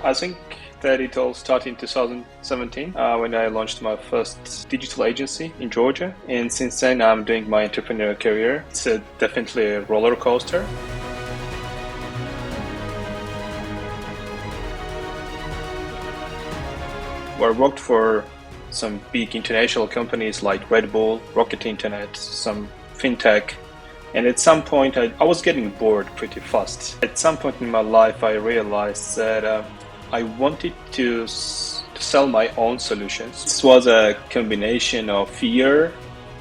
I think that it all started in 2017 when I launched my first digital agency in Georgia. And since then, I'm doing my entrepreneurial career. It's definitely a roller coaster. I worked for some big international companies like Red Bull, Rocket Internet, some fintech. And at some point, I was getting bored pretty fast. At some point in my life, I realized that I wanted to sell my own solutions. This was a combination of fear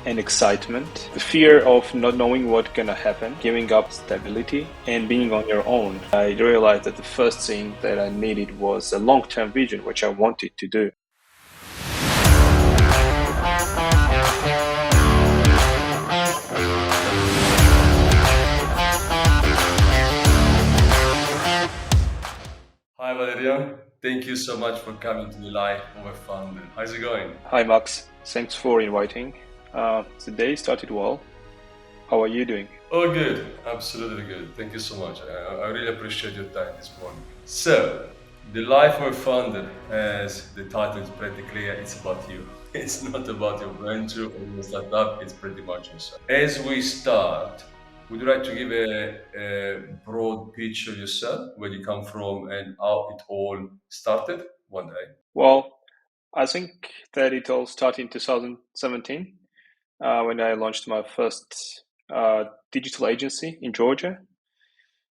and excitement. The fear of not knowing what's gonna happen, giving up stability, and being on your own. I realized that the first thing that I needed was a long-term vision, which I wanted to do. Hi Valerian, thank you so much for coming to the live over Founder. How's it going? Hi Max, thanks for inviting. The day started well. How are you doing? Oh, good, absolutely good. Thank you so much. I really appreciate your time this morning. So, the life of a founder, as the title is pretty clear, it's about you. It's not about your venture or your startup, it's pretty much yourself. As we start, would you like to give a broad picture of yourself, where you come from and how it all started one day? Well, I think that it all started in 2017 when I launched my first digital agency in Georgia.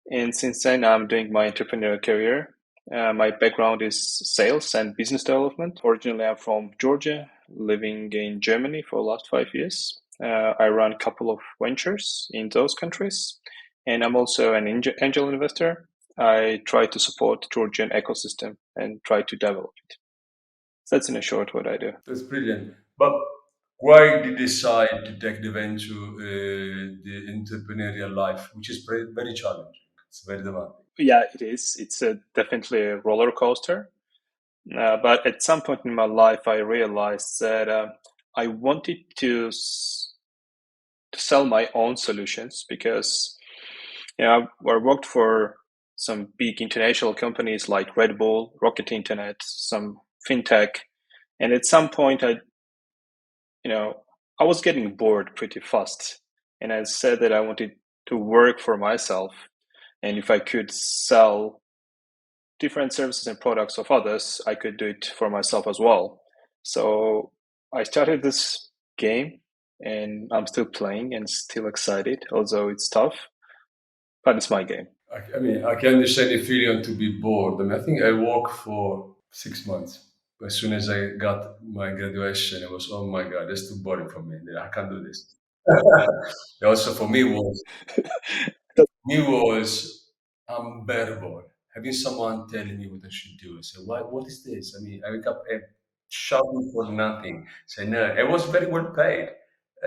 And since then, I'm doing my entrepreneurial career. My background is sales and business development. Originally, I'm from Georgia, living in Germany for the last 5 years. I run a couple of ventures in those countries, and I'm also an angel investor. I try to support Georgian ecosystem and try to develop it. So that's in a short what I do. That's brilliant. But why did you decide to take the venture, the entrepreneurial life, which is very challenging? It's very demanding. Yeah, it is. It's definitely a roller coaster. But at some point in my life, I realized that I wanted to sell my own solutions because I worked for some big international companies like Red Bull, Rocket Internet, some fintech, and at some point, I was getting bored pretty fast, and I said that I wanted to work for myself, and if I could sell different services and products of others, I could do it for myself as well. So I started this game and I'm still playing and still excited, although it's tough, but it's my game. I mean, I can understand the feeling to be bored. I think I worked for 6 months. As soon as I got my graduation, it was, oh my God, that's too boring for me. I can't do this. Also, for me was unbearable. Having someone telling me what I should do. I say, what is this? I mean, I wake up shouting for nothing. Say, no, it was very well paid.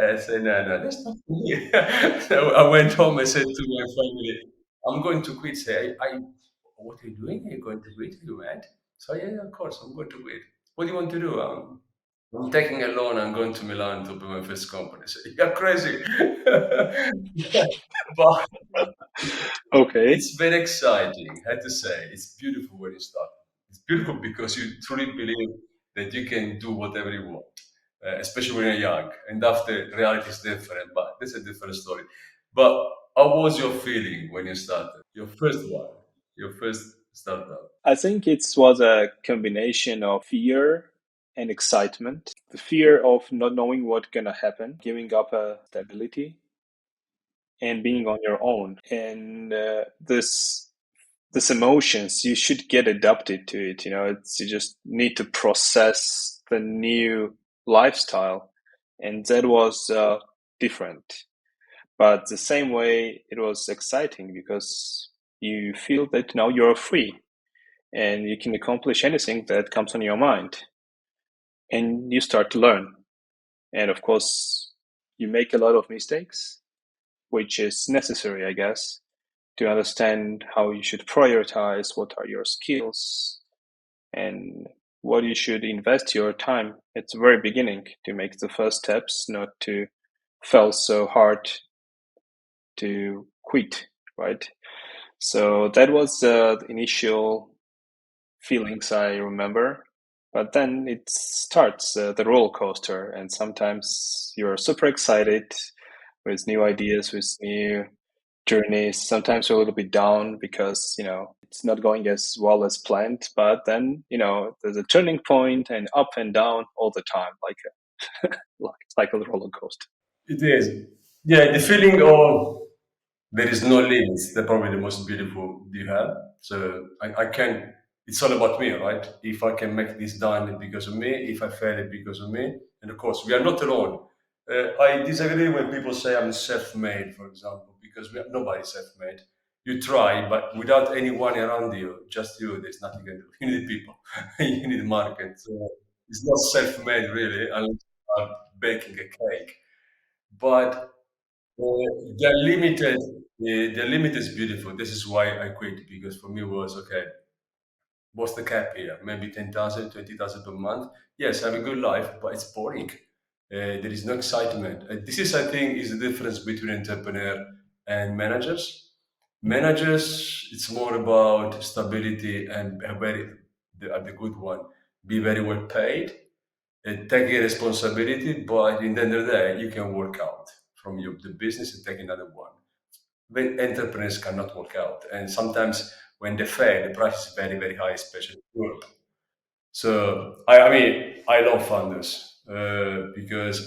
I say, no, that's not for me. So I went home and said to my family, I'm going to quit. Say, what are you doing? Are you going to quit? Are you mad? So, yeah, of course, I'm going to quit. What do you want to do? I'm taking a loan. I'm going to Milan to open my first company. So, you're crazy. But Okay. it's very exciting, I have to say. It's beautiful when you start. It's beautiful because you truly believe that you can do whatever you want, especially when you're young. And after, reality is different, but that's a different story. But how was your feeling when you started? Your first one, your first startup. I think it was a combination of fear and excitement. The fear of not knowing what's gonna happen, giving up stability, and being on your own. And this emotions, you should get adapted to it. You just need to process the new lifestyle, and that was different. But the same way, it was exciting because you feel that now you're free and you can accomplish anything that comes on your mind, and you start to learn. And of course, you make a lot of mistakes, which is necessary, I guess, to understand how you should prioritize, what are your skills, and what you should invest your time at the very beginning to make the first steps, not to fail so hard to quit, right? So that was the initial feelings I remember. But then it starts the roller coaster, and sometimes you're super excited with new ideas, with new journeys. Sometimes you're a little bit down because it's not going as well as planned. But then there's a turning point, and up and down all the time, like a roller coaster. It is. Yeah, the feeling of there is no limits. That's probably the most beautiful you have. So I can. It's all about me, right? If I can make this done because of me, if I fail it because of me, and of course we are not alone. I disagree when people say I'm self-made, for example, because nobody's self-made. You try, but without anyone around you, just you, there's nothing you can do. You need people, you need market. So it's not self-made really, unless you are baking a cake. But they're limited. The limit is beautiful. This is why I quit because for me it was okay. What's the cap here? Maybe 10,000, 20,000 per month. Yes, I have a good life, but it's boring. There is no excitement. This is, I think, is the difference between entrepreneur and managers. Managers, it's more about stability and the good one, be very well paid, take a responsibility, but in the end of the day, you can work out from the business and take another one. When entrepreneurs cannot work out, and sometimes when they fail, the price is very, very high, especially in Europe. So I mean, I love founders because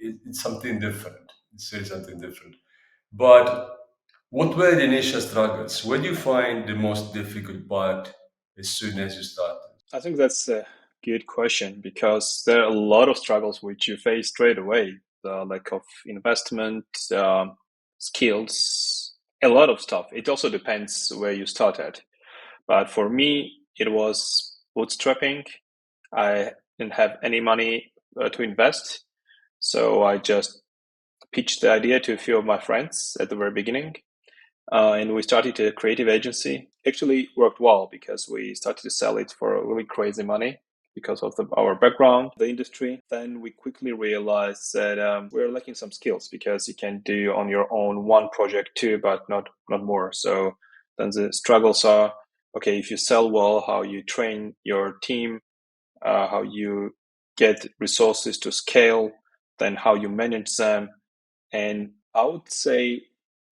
it's something different. It's really something different. But what were the initial struggles? Where do you find the most difficult part as soon as you start? I think that's a good question because there are a lot of struggles which you face straight away. The lack of investment, skills, a lot of stuff. It also depends where you started. But for me, it was bootstrapping. I didn't have any money to invest. So I just pitched the idea to a few of my friends at the very beginning. And we started a creative agency. Actually worked well because we started to sell it for really crazy money because of our background, the industry. Then we quickly realized that we're lacking some skills because you can do on your own one project too, but not more. So then the struggles are, okay, if you sell well, how you train your team, how you get resources to scale, then how you manage them. And I would say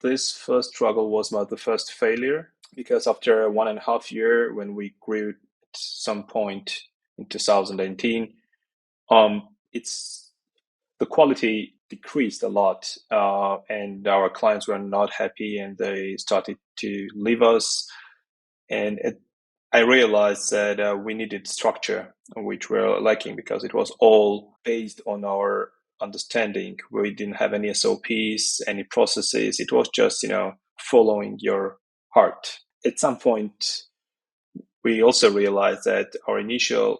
this first struggle was about the first failure because after 1.5 years, when we grew at some point in 2018, it's the quality decreased a lot, and our clients were not happy, and they started to leave us. And I realized that we needed structure, which we're lacking because it was all based on our understanding. We didn't have any SOPs, any processes. It was just, following your heart. At some point, we also realized that our initial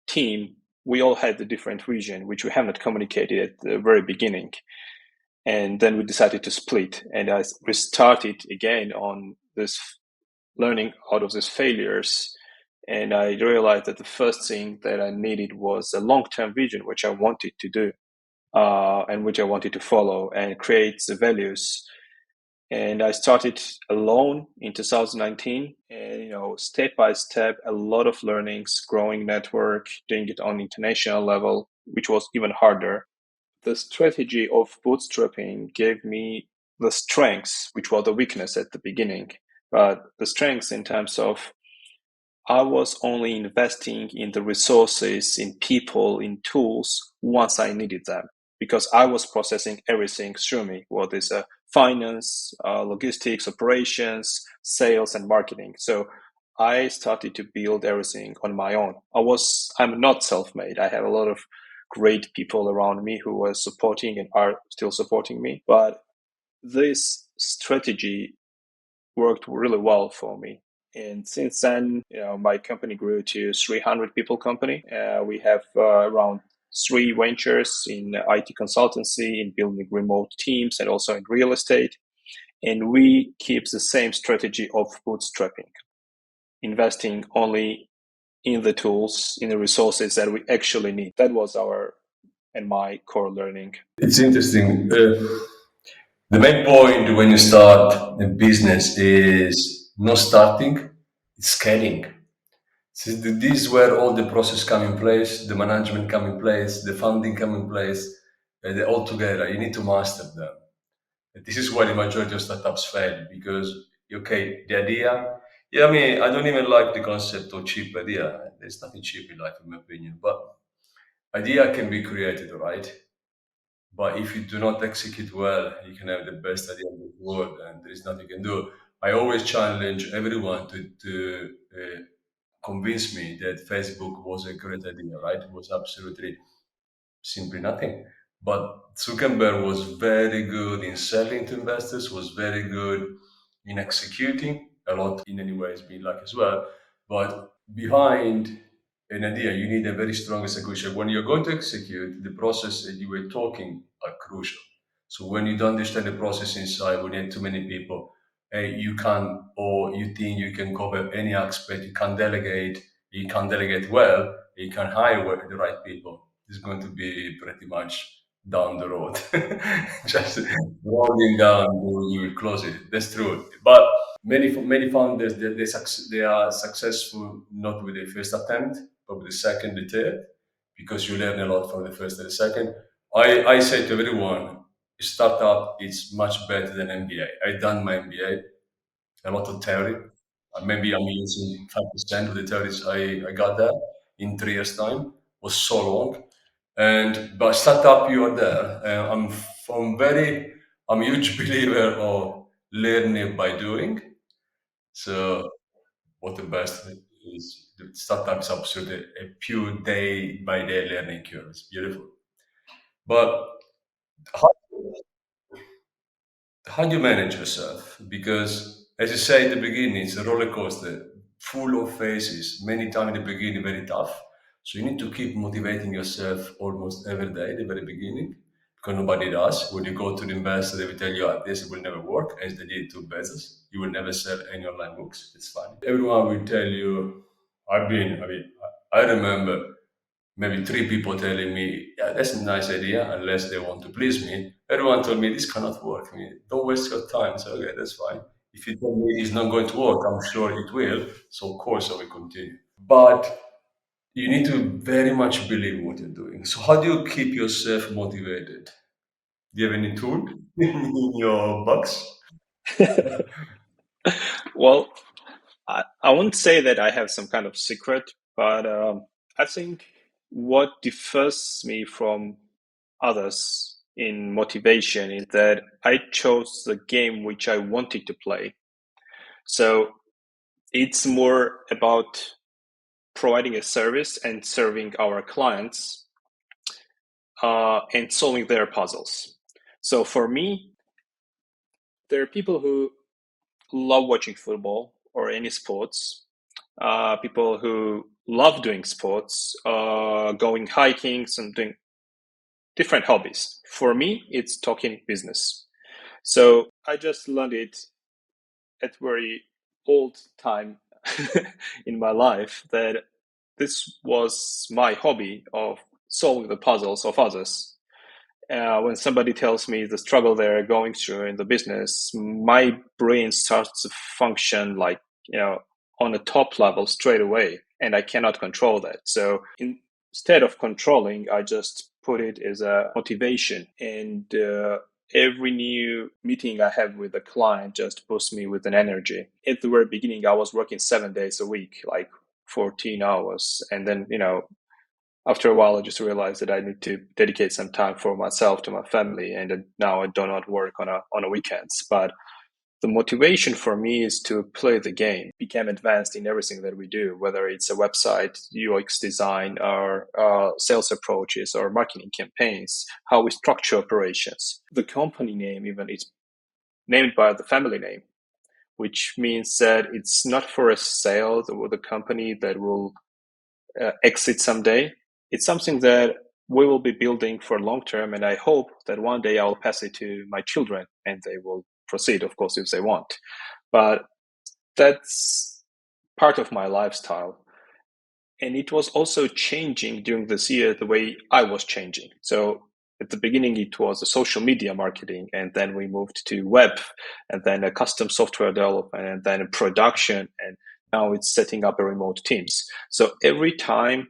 team, we all had a different vision, which we have not communicated at the very beginning. And then we decided to split. And we started again on this learning out of these failures. And I realized that the first thing that I needed was a long-term vision, which I wanted to do, and which I wanted to follow and create the values. And I started alone in 2019, and step by step, a lot of learnings, growing network, doing it on international level, which was even harder. The strategy of bootstrapping gave me the strengths, which were the weakness at the beginning, but the strengths in terms of I was only investing in the resources, in people, in tools once I needed them because I was processing everything through me, whether it's finance, logistics, operations, sales, and marketing. So I started to build everything on my own. I'm not self-made. I have a lot of great people around me who were supporting and are still supporting me. But this strategy worked really well for me. And since then, my company grew to 300 people company. We have around 3 ventures in IT consultancy, in building remote teams, and also in real estate. And we keep the same strategy of bootstrapping, investing only in the tools, in the resources that we actually need. That was our and my core learning. It's interesting. The main point when you start a business is not starting. scaling. So this is where all the process come in place, the management come in place, the funding come in place, and they're all together. You need to master them. And this is why the majority of startups fail because, okay, the idea, yeah, I mean, I don't even like the concept of cheap idea. There's nothing cheap in life, in my opinion, but idea can be created, right? But if you do not execute well, you can have the best idea in the world, and there is nothing you can do. I always challenge everyone to convince me that Facebook was a great idea, right? It was absolutely simply nothing. But Zuckerberg was very good in selling to investors, was very good in executing a lot in any ways, being luck as well. But behind an idea, you need a very strong execution. When you're going to execute, the process that you were talking are crucial. So when you don't understand the process inside, when you have too many people, you can't, or you think you can cover any aspect, you can't delegate well, you can hire the right people. It's going to be pretty much down the road, just rolling down, you will close it. That's true. But many founders they are successful not with the first attempt, but with the second, the third, because you learn a lot from the first and the second. I say to everyone, startup is much better than MBA. I done my MBA, a lot of theory. Maybe I'm using 5% of the theories I got there in 3 years' time. Was so long. And but startup, you are there. I'm a huge believer of learning by doing. So what the best is the startup is absolutely a pure day by day learning curve. It's beautiful. But how, how do you manage yourself? Because as you say at the beginning, it's a roller coaster, full of phases. Many times in the beginning, very tough. So you need to keep motivating yourself almost every day at the very beginning, because nobody does. When you go to the investor, they will tell you, this will never work, as they did to Bezos. You will never sell any online books. It's fine. Everyone will tell you, I remember maybe three people telling me, yeah, that's a nice idea, unless they want to please me. Everyone told me this cannot work. I mean, don't waste your time. So, okay, that's fine. If you tell me it's not going to work, I'm sure it will. So, of course, I will continue. But you need to very much believe what you're doing. So, how do you keep yourself motivated? Do you have any tool in your box? Well, I wouldn't say that I have some kind of secret, but I think what differs me from others in motivation is that I chose the game which I wanted to play. So it's more about providing a service and serving our clients and solving their puzzles. So for me, there are people who love watching football or any sports, people who love doing sports, going hiking, and doing different hobbies. For me, it's talking business. So I just learned it at very old time in my life that this was my hobby of solving the puzzles of others. When somebody tells me the struggle they're going through in the business, my brain starts to function like, on a top level straight away, and I cannot control that. So instead of controlling, I just put it as a motivation. And every new meeting I have with a client just boosts me with an energy. At the very beginning, I was working 7 days a week, like 14 hours. And then, after a while, I just realized that I need to dedicate some time for myself, to my family, and now I do not work on a weekends. But the motivation for me is to play the game, become advanced in everything that we do, whether it's a website, UX design, or sales approaches, or marketing campaigns, how we structure operations. The company name even is named by the family name, which means that it's not for a sale or the company that will exit someday. It's something that we will be building for long term, and I hope that one day I will pass it to my children and they will proceed, of course, if they want. But that's part of my lifestyle. And it was also changing during this year the way I was changing. So at the beginning, it was a social media marketing, and then we moved to web, and then a custom software development, and then a production. And Now it's setting up a remote teams. So every time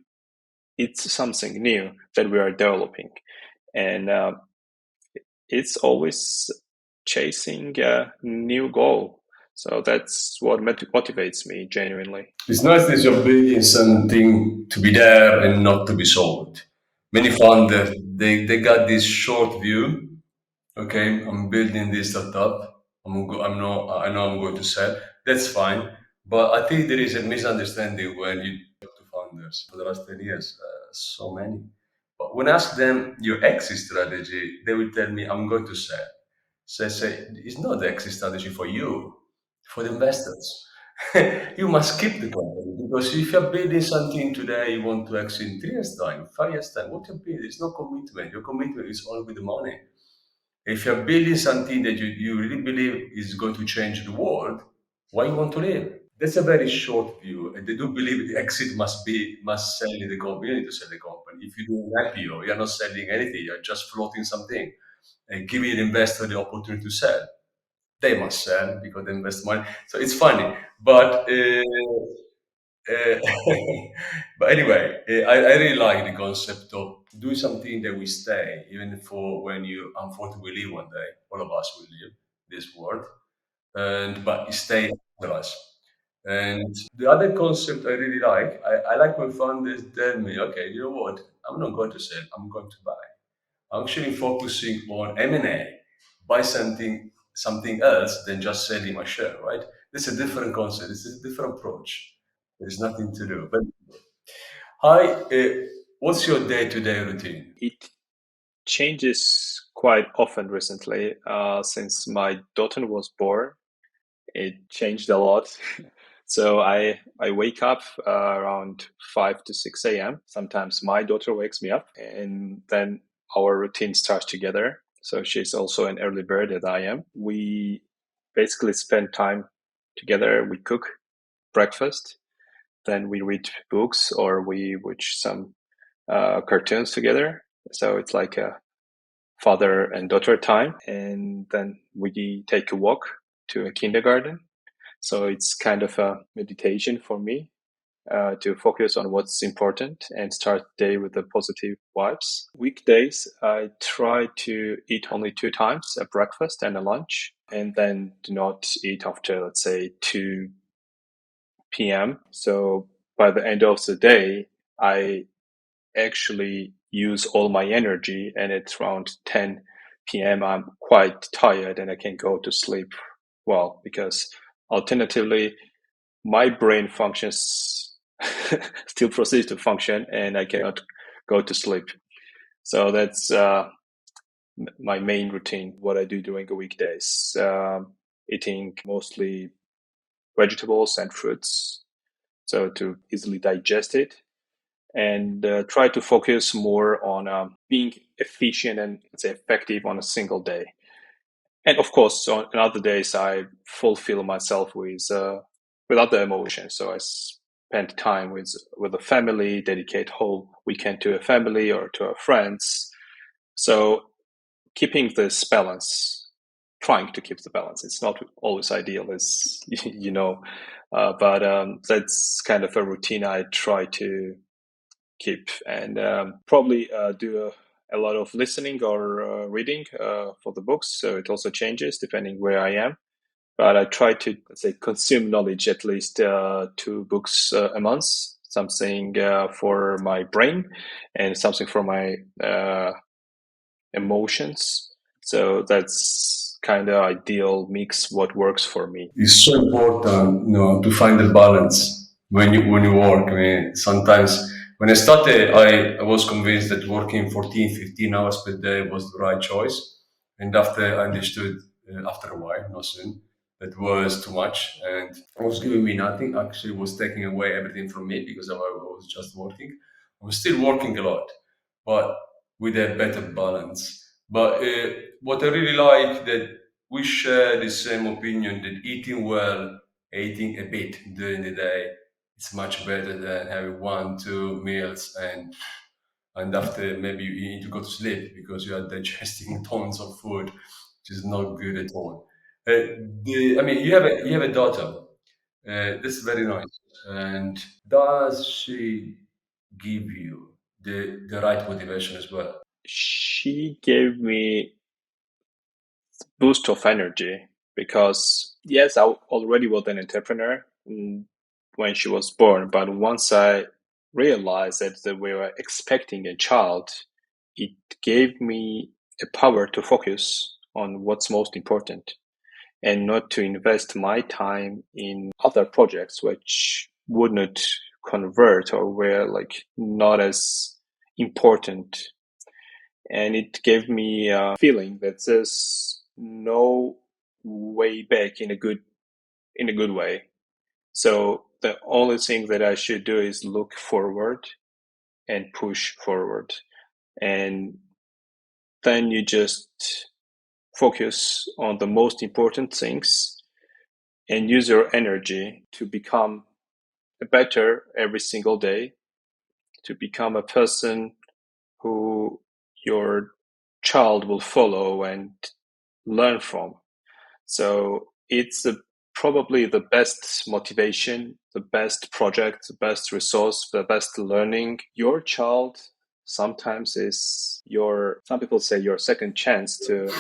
it's something new that we are developing. And it's always chasing a new goal. So that's what motivates me genuinely. It's nice that you're building something to be there and not to be sold. Many founders, they got this short view. Okay, I'm building this startup. I know I'm going to sell. That's fine. But I think there is a misunderstanding when you talk to founders for the last 10 years. So many. But when I ask them your exit strategy, they will tell me, I'm going to sell. So I say, it's not the exit strategy for you, for the investors. You must keep the company because if you're building something today, you want to exit in 3 years' time, 5 years' time, what you're building is no commitment. Your commitment is all with the money. If you're building something that you really believe is going to change the world, why you want to live? That's a very short view. And they do believe the exit must sell the company. You need to sell the company. If you do an IPO, you're not selling anything, you're just floating something and giving an investor the opportunity to sell. They must sell because they invest money. So it's funny. Uh, but anyway, I really like the concept of doing something that we stay, even for when you unfortunately leave one day. All of us will leave this world, and but it stay after us. And the other concept I really like, I like when founders tell me, okay, you know what? I'm not going to sell. I'm going to buy. I'm actually focusing on M&A, buy something else than just selling my share, right? This is a different concept. This is a different approach. There's nothing to do. But hi, what's your day-to-day routine? It changes quite often recently. Since my daughter was born, it changed a lot. So I wake up around 5 to 6 a.m. Sometimes my daughter wakes me up, and then our routine starts together. So she's also an early bird as I am. We basically spend time together. We cook breakfast, then we read books or we watch some cartoons together. So it's like a father and daughter time, and then we take a walk to a kindergarten. So it's kind of a meditation for me to focus on what's important and start the day with the positive vibes. Weekdays, I try to eat only 2 times, a breakfast and a lunch, and then do not eat after, let's say, 2 p.m. So by the end of the day, I actually use all my energy, and it's around 10 p.m. I'm quite tired and I can go to sleep well, because alternatively my brain functions still proceeds to function and I cannot go to sleep. So that's my main routine, what I do during the weekdays. Eating mostly vegetables and fruits, so to easily digest it, and try to focus more on being efficient and, let's say, effective on a single day. And of course, on other days, I fulfill myself with other emotions. So I spend time with the family, dedicate whole weekend to a family or to our friends. So keeping this balance, trying to keep the balance. It's not always ideal, as you know, but that's kind of a routine I try to keep, and probably do a lot of listening or reading for the books. So it also changes depending where I am. But I try to, let's say, consume knowledge at least 2 books a month, something for my brain and something for my emotions. So that's kind of ideal mix what works for me. It's so important, to find the balance when you work. I mean, sometimes when I started, I was convinced that working 14, 15 hours per day was the right choice. And after I understood, after a while, not soon, that was too much and it was giving me nothing. Actually, it was taking away everything from me because I was just working. I was still working a lot, but with a better balance. But what I really like that we share the same opinion that eating well, eating a bit during the day, is much better than having 1, 2 meals and after maybe you need to go to sleep because you are digesting tons of food, which is not good at all. I mean, you have a daughter. This is very nice. And does she give you the right motivation as well? She gave me boost of energy because yes, I already was an entrepreneur when she was born, but once I realized that we were expecting a child, it gave me a power to focus on what's most important and not to invest my time in other projects which would not convert or were like not as important. And it gave me a feeling that there's no way back in a good way. So the only thing that I should do is look forward and push forward. And then you just focus on the most important things and use your energy to become better every single day, to become a person who your child will follow and learn from. So it's probably the best motivation, the best project, the best resource, the best learning. Your child sometimes is some people say your second chance to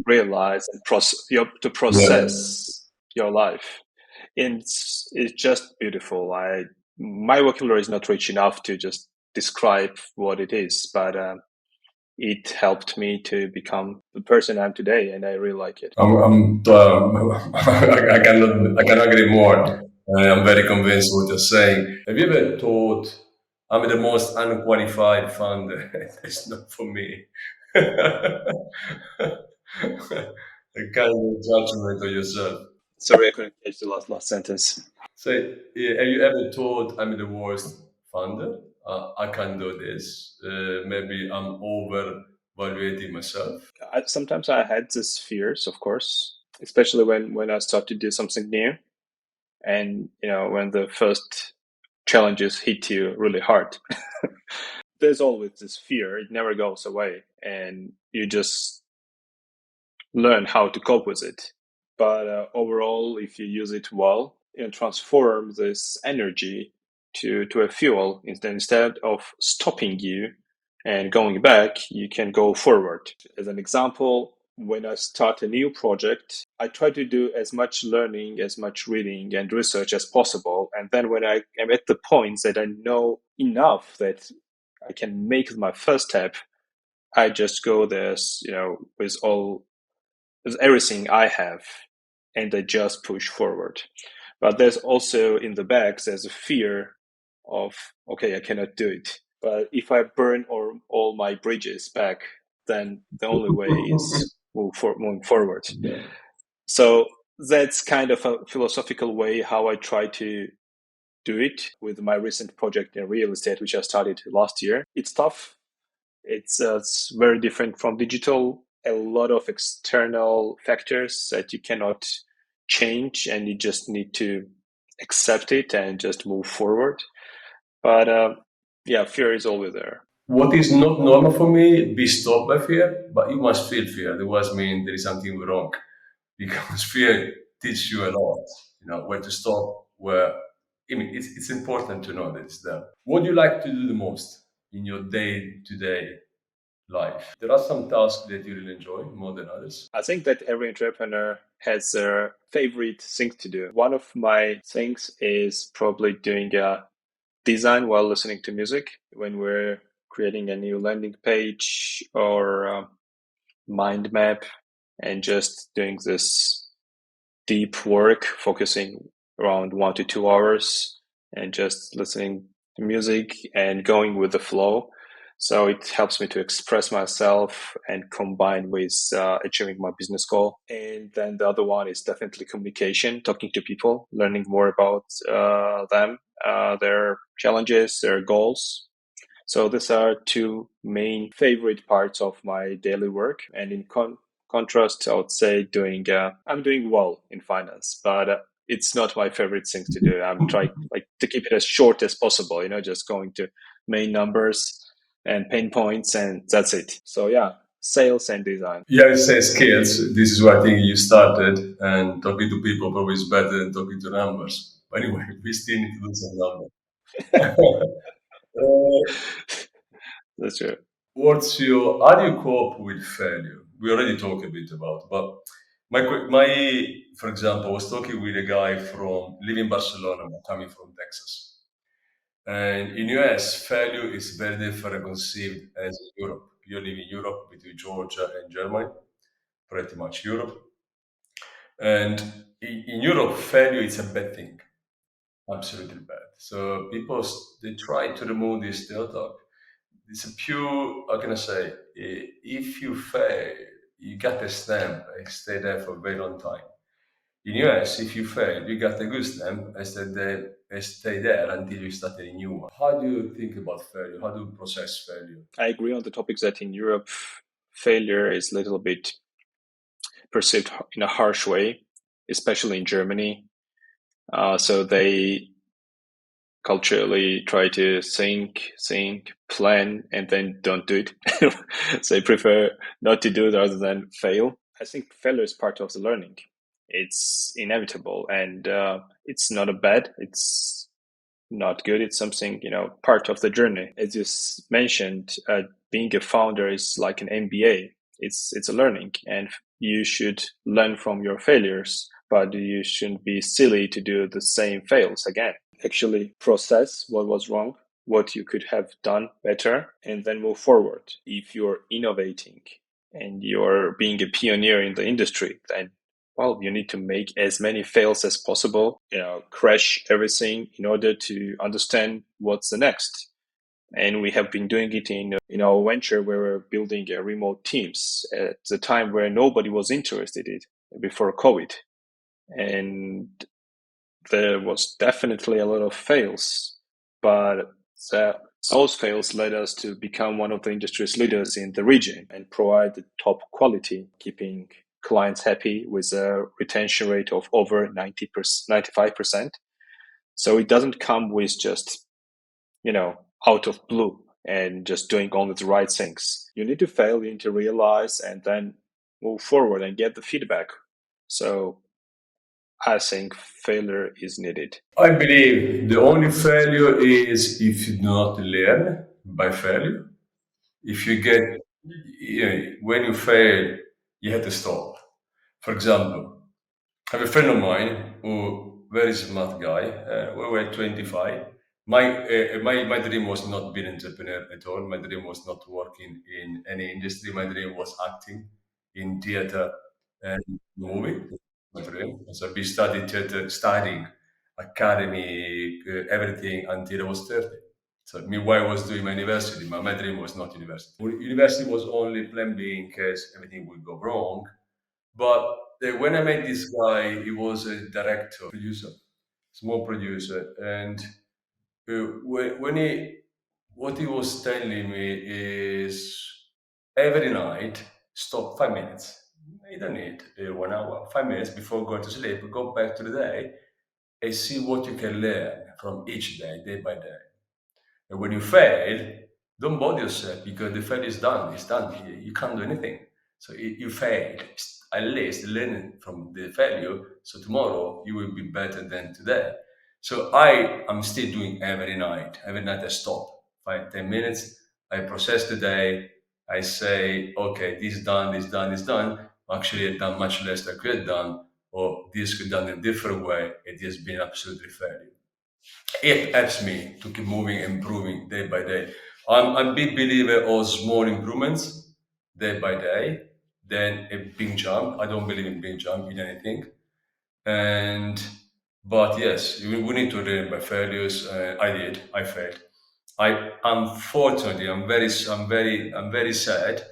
realize and to Yeah. process your life. And it's just beautiful. My vocabulary is not rich enough to just describe what it is, but it helped me to become the person I'm today, and I really like it. I cannot agree more. I'm very convinced what you're saying. Have you ever thought I'm the most unqualified founder? It's not for me. A kind of judgment of yourself. Sorry, I couldn't catch the last sentence. So, have you ever thought I'm the worst founder? I can't do this. Maybe I'm overvaluating myself. Sometimes I had these fears, of course, especially when I start to do something new, and when the first challenges hit you really hard. There's always this fear; it never goes away, and you just learn how to cope with it. But overall, if you use it well, transform this energy to a fuel. Instead of stopping you and going back, you can go forward. As an example, when I start a new project, I try to do as much learning, as much reading and research as possible. And then when I am at the point that I know enough that I can make my first step, I just go there, with everything I have, and I just push forward. But there's also in the back, there's a fear of, okay, I cannot do it. But if I burn all my bridges back, then the only way is moving forward. So that's kind of a philosophical way how I try to do it with my recent project in real estate, which I started last year. It's tough. It's very different from digital. A lot of external factors that you cannot change, and you just need to accept it and just move forward. But yeah, fear is always there. What is not normal for me, be stopped by fear, but you must feel fear. Otherwise, mean there is something wrong because fear teaches you a lot. You know where to stop. Where I mean, it's important to know that it's there. What do you like to do the most in your day-to-day life? There are some tasks that you really enjoy more than others. I think that every entrepreneur has their favorite thing to do. One of my things is probably doing a design while listening to music when we're creating a new landing page or mind map, and just doing this deep work, focusing around 1 to 2 hours and just listening to music and going with the flow. So it helps me to express myself and combine with achieving my business goal. And then the other one is definitely communication, talking to people, learning more about them, their challenges, their goals. So these are two main favorite parts of my daily work. And in contrast, I would say I'm doing well in finance, but it's not my favorite thing to do. I'm trying like to keep it as short as possible, just going to main numbers and pain points, and that's it. So yeah, sales and design. Yeah, it says skills. This is where I think you started, and talking to people probably is better than talking to numbers. But anyway, we still need to do some numbers. Uh, That's true. how do you cope with failure? We already talked a bit about, but for example, I was talking with a guy from living in Barcelona, but coming from Texas. And in US, failure is very different conceived as in Europe. You live in Europe between Georgia and Germany, pretty much Europe. And in Europe, failure is a bad thing, absolutely bad. So people they try to remove this stereotype. It's a pure, how can I say, if you fail, you got a stamp and stay there for a very long time. In US, if you fail, you got a good stamp and stay there until you start a new one. How do you think about failure? How do you process failure? I agree on the topic that in Europe, failure is a little bit perceived in a harsh way, especially in Germany. So they culturally try to think, plan, and then don't do it. So they prefer not to do it rather than fail. I think failure is part of the learning. It's inevitable, and it's not a bad. It's not good. It's something, part of the journey. As you mentioned, being a founder is like an MBA. It's a learning, and you should learn from your failures, but you shouldn't be silly to do the same fails again. Actually process what was wrong, what you could have done better, and then move forward. If you're innovating and you're being a pioneer in the industry, then you need to make as many fails as possible, crash everything in order to understand what's the next. And we have been doing it in our venture where we're building remote teams at the time where nobody was interested in it before COVID. And there was definitely a lot of fails, but those fails led us to become one of the industry's leaders in the region and provide the top quality, keeping clients happy with a retention rate of over 90%, 95%. So it doesn't come with just, out of blue and just doing only the right things. You need to fail, you need to realize, and then move forward and get the feedback. So I think failure is needed. I believe the only failure is if you do not learn by failure. If you get, when you fail, you have to stop. For example, I have a friend of mine who very smart guy. We were 25. My dream was not being an entrepreneur at all. My dream was not working in any industry. My dream was acting in theater and movie. My dream. So we studied theater, studying academy, everything until I was 30. So meanwhile, I was doing my university. My dream was not university. University was only plan B in case everything would go wrong. But when I met this guy, he was a director, producer, small producer, and when what he was telling me is every night stop 5 minutes. You don't need 1 hour, 5 minutes before going to sleep. Go back to the day and see what you can learn from each day, day by day. And when you fail, don't bother yourself because the fail is done. It's done. You can't do anything. So you failed. At least learn from the failure. So tomorrow you will be better than today. So I am still doing every night. Every night I stop 5, 10 minutes. I process the day. I say, okay, this done, this done, this done. Actually, I've done much less than I could have done, or this could done in a different way. It has been absolutely failure. It helps me to keep moving, improving day by day. I'm a big believer of small improvements day by day than a big jump. I don't believe in big jump in anything. And but yes, we need to learn by failures. I did. I failed. I unfortunately, I'm very sad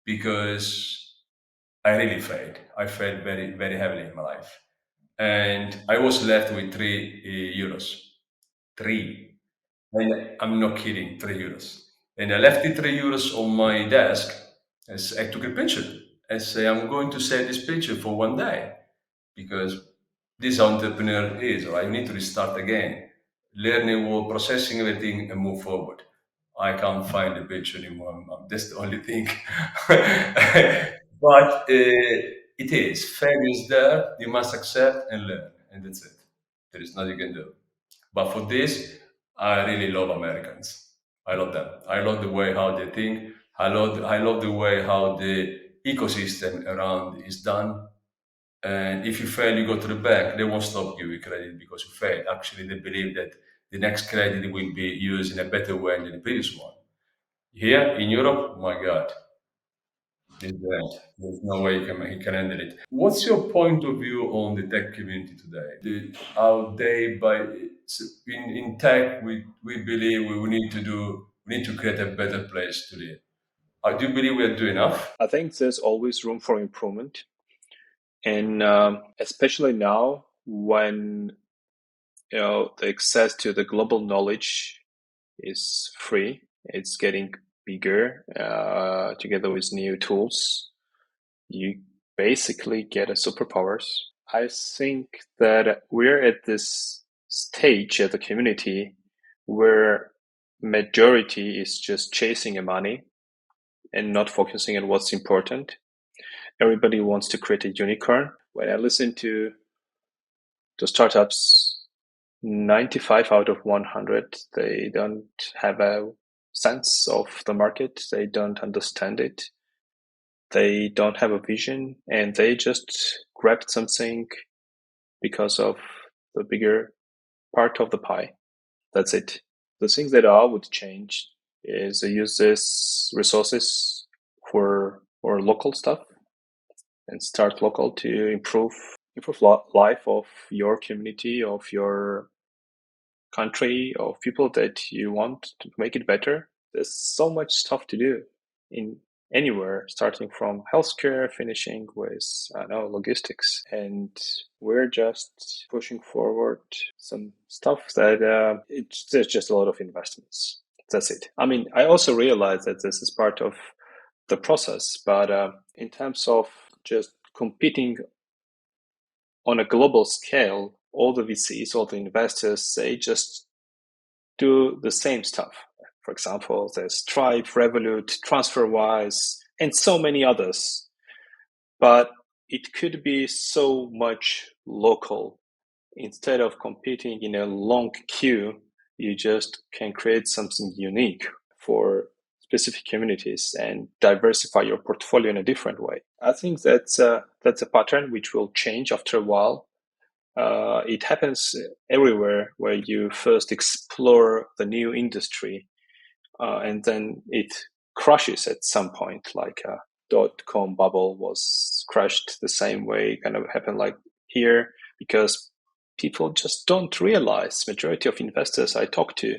because I really failed. I failed very, very heavily in my life, and I was left with €3. Three. And I'm not kidding, €3. And I left the €3 on my desk as I took a picture and say, I'm going to save this picture for one day because this entrepreneur is, right? You need to restart again, learning or processing everything and move forward. I can't find the beach anymore. That's the only thing. But it is. Failure is there. You must accept and learn, and that's it. There is nothing you can do. But for this, I really love Americans. I love them. I love the way how they think. I love the way how the ecosystem around is done. And if you fail, you go to the bank. They won't stop you with credit because you failed. Actually, they believe that the next credit will be used in a better way than the previous one. Here in Europe, my God, there's no way he can handle it. What's your point of view on the tech community today? How they by in tech we believe we need to create a better place to live. Do you believe we are doing enough? I think there's always room for improvement. And especially now when the access to the global knowledge is free, it's getting bigger together with new tools. You basically get a superpowers. I think that we're at this stage as a community where majority is just chasing money and not focusing on what's important. Everybody wants to create a unicorn. When I listen to the startups, 95 out of 100, they don't have a sense of the market. They don't understand it. They don't have a vision, and they just grabbed something because of the bigger part of the pie. That's it. The things that I would change is I use this resources for local stuff and start local to improve life of your community, of your country, of people that you want to make it better. There's so much stuff to do in anywhere, starting from healthcare, finishing with, I don't know, logistics. And we're just pushing forward some stuff that there's just a lot of investments. That's it. I mean, I also realize that this is part of the process, but in terms of just competing on a global scale, all the VCs, all the investors, they just do the same stuff. For example, there's Stripe, Revolut, TransferWise, and so many others. But it could be so much local. Instead of competing in a long queue, you just can create something unique for specific communities and diversify your portfolio in a different way. I think that's a pattern which will change after a while. It happens everywhere where you first explore the new industry and then it crashes at some point, like a dot-com bubble was crashed the same way, kind of happened like here, because people just don't realize, majority of investors I talk to,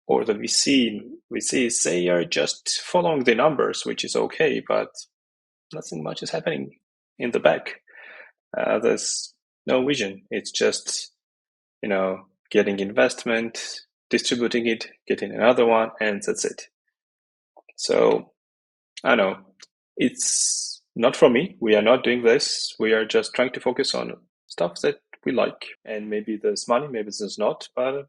or the VCs, they are just following the numbers, which is okay, but nothing much is happening in the back. There's no vision. It's just, getting investment, distributing it, getting another one, and that's it. So I know it's not for me. We are not doing this. We are just trying to focus on stuff that we like. And maybe there's money, maybe there's not, but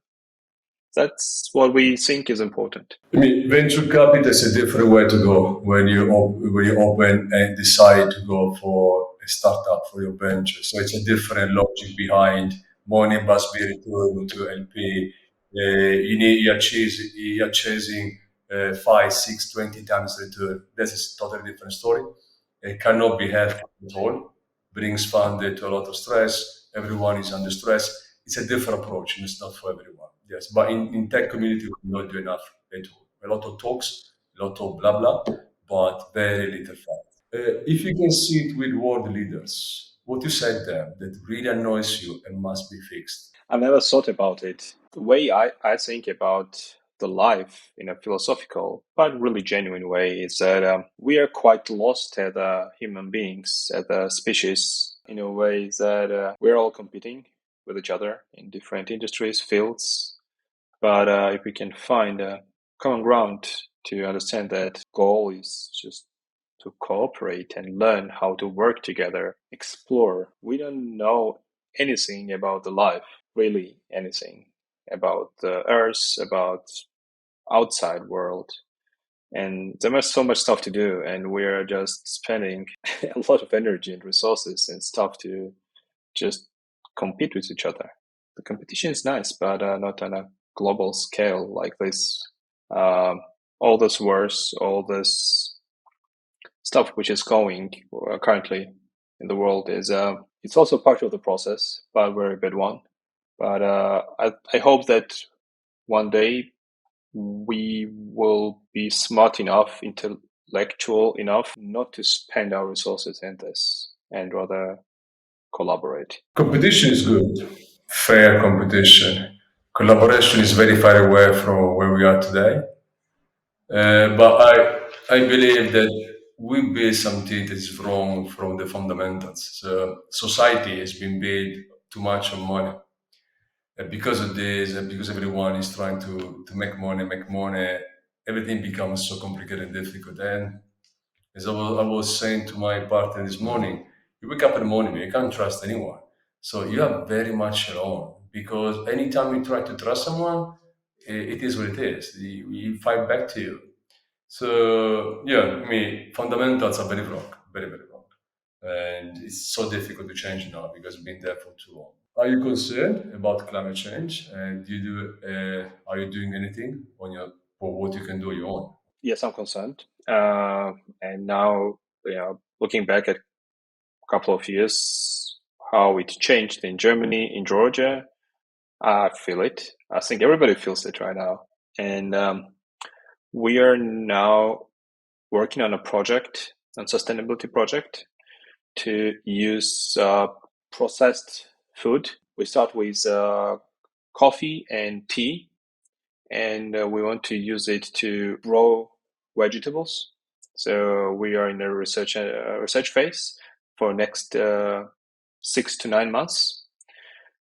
that's what we think is important. I mean, venture capital is a different way to go when you open and decide to go for a startup for your venture. So it's a different logic behind money must be returned to LP. You're chasing 5, 6, 20 times return. This is a totally different story. It cannot be helpful at all. Brings fund to a lot of stress. Everyone is under stress. It's a different approach, and it's not for everyone. Yes, but in tech community, we don't do enough at all. A lot of talks, a lot of blah blah, but very little fun. If you can sit with world leaders, what you said there that really annoys you and must be fixed. I've never thought about it. The way I think about the life in a philosophical but really genuine way is that we are quite lost as human beings, as a species, in a way that we're all competing with each other in different industries, fields. But if we can find a common ground to understand that goal is just to cooperate and learn how to work together, explore. We don't know anything about the life, really anything about the earth, about outside world. And there was so much stuff to do, and we're just spending a lot of energy and resources and stuff to just compete with each other. The competition is nice, but not on a global scale like this. Um, all this wars, all this stuff which is going currently in the world is it's also part of the process, but a very bad one. But I hope that one day we will be smart enough, intellectual enough not to spend our resources in this and rather collaborate. Competition is good, fair competition. Collaboration is very far away from where we are today. But I believe that we build something that is wrong from the fundamentals. So society has been built too much on money. Because of this, and because everyone is trying to make money, everything becomes so complicated and difficult. And as I was saying to my partner this morning, you wake up in the morning, you can't trust anyone. So you are very much alone because anytime you try to trust someone, it is what it is. We fight back to you. So yeah, I mean, fundamentals are very wrong, very, very wrong. And it's so difficult to change now because we've been there for too long. Are you concerned about climate change? And are you doing anything on your for what you can do on your own? Yes, I'm concerned. And now, looking back at a couple of years, how it changed in Germany, in Georgia, I feel it. I think everybody feels it right now. And we are now working on a project, a sustainability project, to use processed food. We start with coffee and tea, and we want to use it to grow vegetables. So we are in a research phase for next 6 to 9 months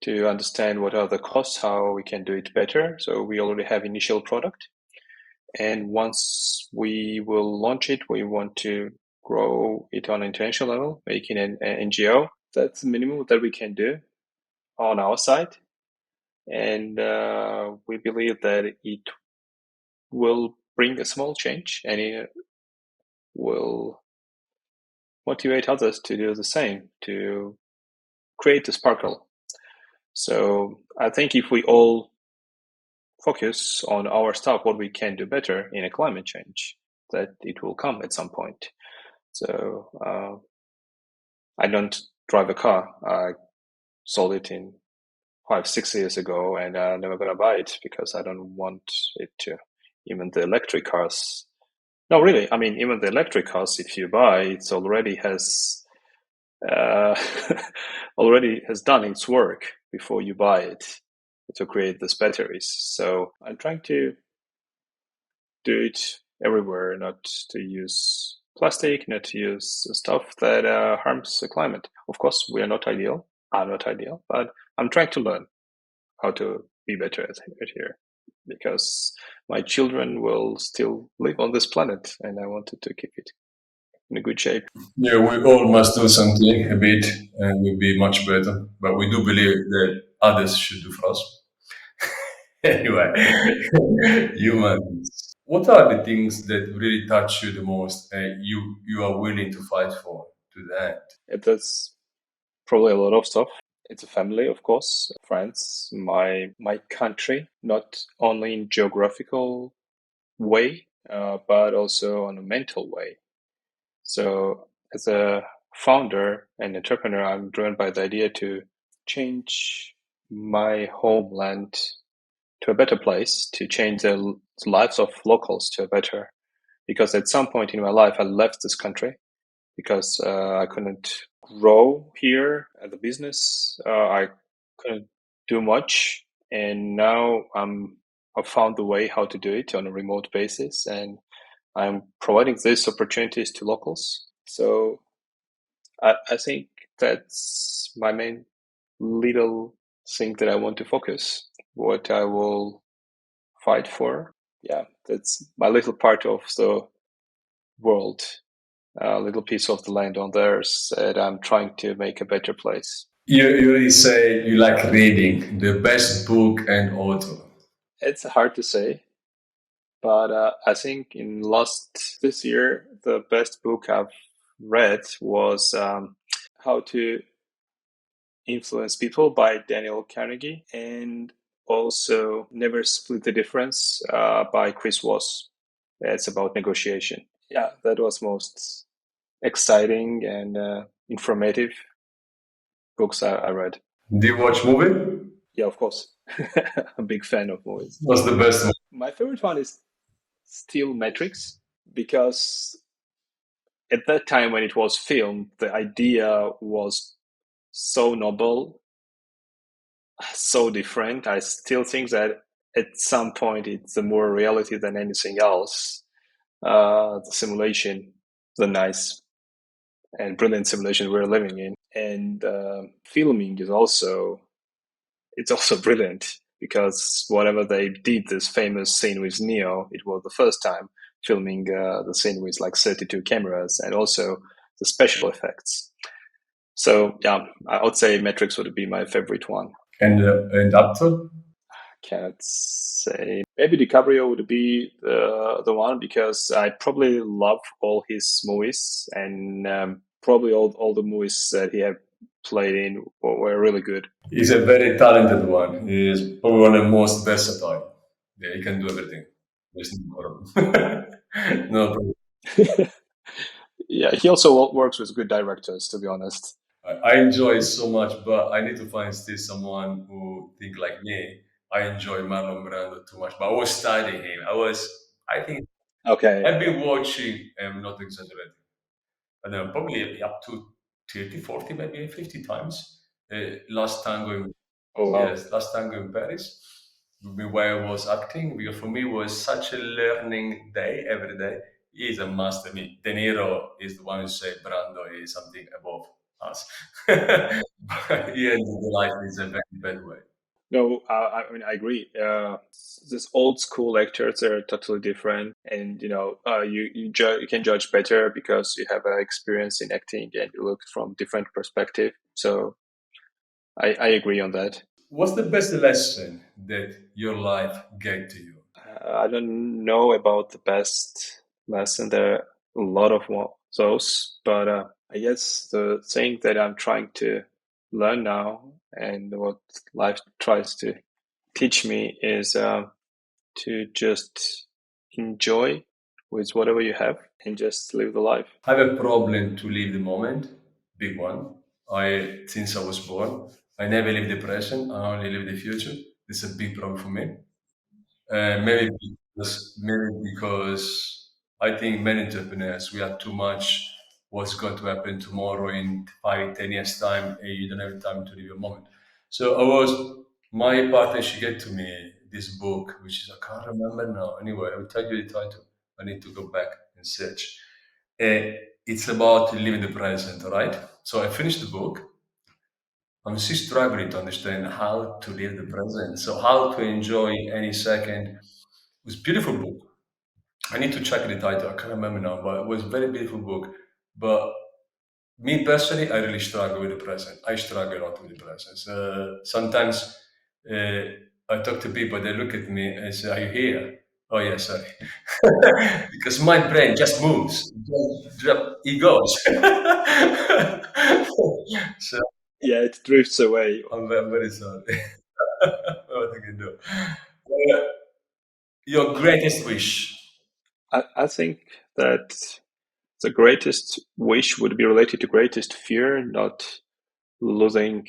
to understand what are the costs, how we can do it better. So we already have initial product, and once we will launch it, we want to grow it on an international level, making an NGO. That's the minimum that we can do on our side, and we believe that it will bring a small change, and it will motivate others to do the same, to create a sparkle. So I think if we all focus on our stuff, what we can do better in a climate change, that it will come at some point. So I don't drive a car. I sold it in 5, 6 years ago, and I'm never gonna buy it because I don't want it to. Even the electric cars. No, really. I mean, even the electric cars, if you buy, it's already has uh, already has done its work before you buy it to create these batteries. So I'm trying to do it everywhere, not to use plastic, not to use stuff that harms the climate. Of course, we are not ideal. I'm not ideal, but I'm trying to learn how to be better at it here because my children will still live on this planet and I wanted to keep it in a good shape. Yeah, we all must do something a bit and we'll be much better. But we do believe that others should do for us. Anyway, humans. What are the things that really touch you the most and you are willing to fight for to the end? That's probably a lot of stuff. It's a family, of course, friends, my country, not only in geographical way, but also on a mental way. So as a founder and entrepreneur, I'm driven by the idea to change my homeland to a better place, to change the lives of locals to a better. Because at some point in my life, I left this country because I couldn't grow here at the business. I couldn't do much, and now I've found the way how to do it on a remote basis, and I'm providing these opportunities to locals. So I think that's my main little thing that I want to focus. What I will fight for. Yeah, that's my little part of the world, a little piece of the land on there that I'm trying to make a better place. You already say you like reading, the best book and author. It's hard to say. But I think in last this year, the best book I've read was How to Influence People by Daniel Carnegie, and also Never Split the Difference by Chris Voss. It's about negotiation. Yeah, that was most exciting and informative books I read. Do you watch movie? Yeah, of course. I'm a big fan of movies. What's the best one? My favorite one is still Matrix because at that time when it was filmed, the idea was so noble, so different. I still think that at some point it's a more reality than anything else. The simulation, the nice and brilliant simulation we're living in, and filming is also it's also brilliant because whatever they did, this famous scene with Neo, it was the first time filming the scene with like 32 cameras and also the special effects. So yeah, I would say Matrix would be my favorite one. And actor? Can't say maybe DiCaprio would be the one because I probably love all his movies and probably all the movies that he have played in were really good. He's a very talented one. He is probably one of the most versatile. Yeah, he can do everything. There's no problem. No problem. Yeah, he also works with good directors, to be honest. I enjoy it so much, but I need to find still someone who think like me. I enjoy Marlon Brando too much, but I was studying him. I think Okay. I've been watching, I'm not exaggerating, I don't know, probably up to 30, 40, maybe 50 times. Last tango in Oh wow. Yes, last tango in Paris, where I was acting, because for me it was such a learning day every day. He's a master. I mean, De Niro is the one who said Brando is something above us. But he ended the life in a very bad way. No, I mean I agree. This old school actors are totally different, and you can judge better because you have experience in acting and you look from different perspective. So I agree on that. What's the best lesson that your life gave to you? I don't know about the best lesson. There are a lot of those, but I guess the thing that I'm trying to learn now and what life tries to teach me is to just enjoy with whatever you have and just live the life. I have a problem to live the moment, big one. Since I was born, I never live the present. I only live the future. It's a big problem for me. Maybe because I think many entrepreneurs we have too much. What's going to happen tomorrow in 5, 10 years time? You don't have time to live your moment. So my partner. She gave to me this book, which is I can't remember now. Anyway, I will tell you the title. I need to go back and search. It's about living the present, all right? So I finished the book. I'm still struggling to understand how to live the present. So how to enjoy any second. It was a beautiful book. I need to check the title. I can't remember now, but it was a very beautiful book. But me personally, I really struggle with the present. I struggle a lot with the present. Sometimes uh, I talk to people, they look at me and say, "Are you here?" Oh yeah, sorry, because my brain just moves. It goes. So Yeah, it drifts away. I'm very sorry. What I can do. Uh, your greatest wish. I think that the greatest wish would be related to greatest fear, not losing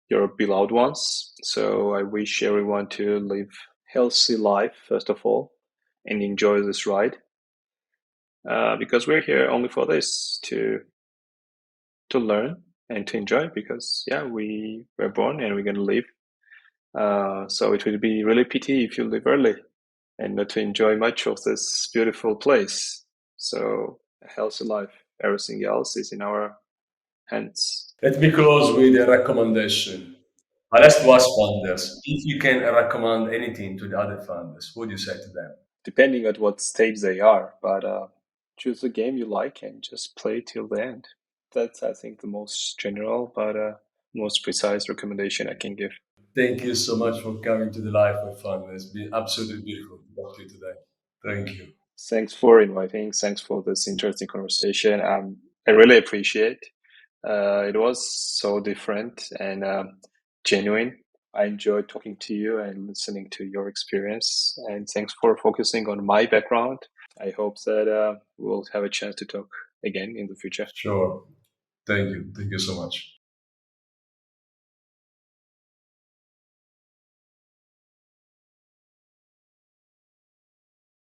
your beloved ones. So I wish everyone to live healthy life first of all and enjoy this ride because we're here only for this to learn and to enjoy because yeah we were born and we're going to live so it would be really pity if you live early and not to enjoy much of this beautiful place. So a healthy life, everything else is in our hands. Let me close with a recommendation. I'll ask to us funders if you can recommend anything to the other funders. What do you say to them? Depending on what stage they are, but choose a game you like and just play till the end. That's I think the most general but most precise recommendation I can give. Thank you so much for coming to the Life of Fun. It's been absolutely beautiful to talk to you today. Thank you. Thanks for inviting. Thanks for this interesting conversation. I really appreciate. It was so different and genuine. I enjoyed talking to you and listening to your experience. And thanks for focusing on my background. I hope that we'll have a chance to talk again in the future. Sure. Thank you. Thank you so much.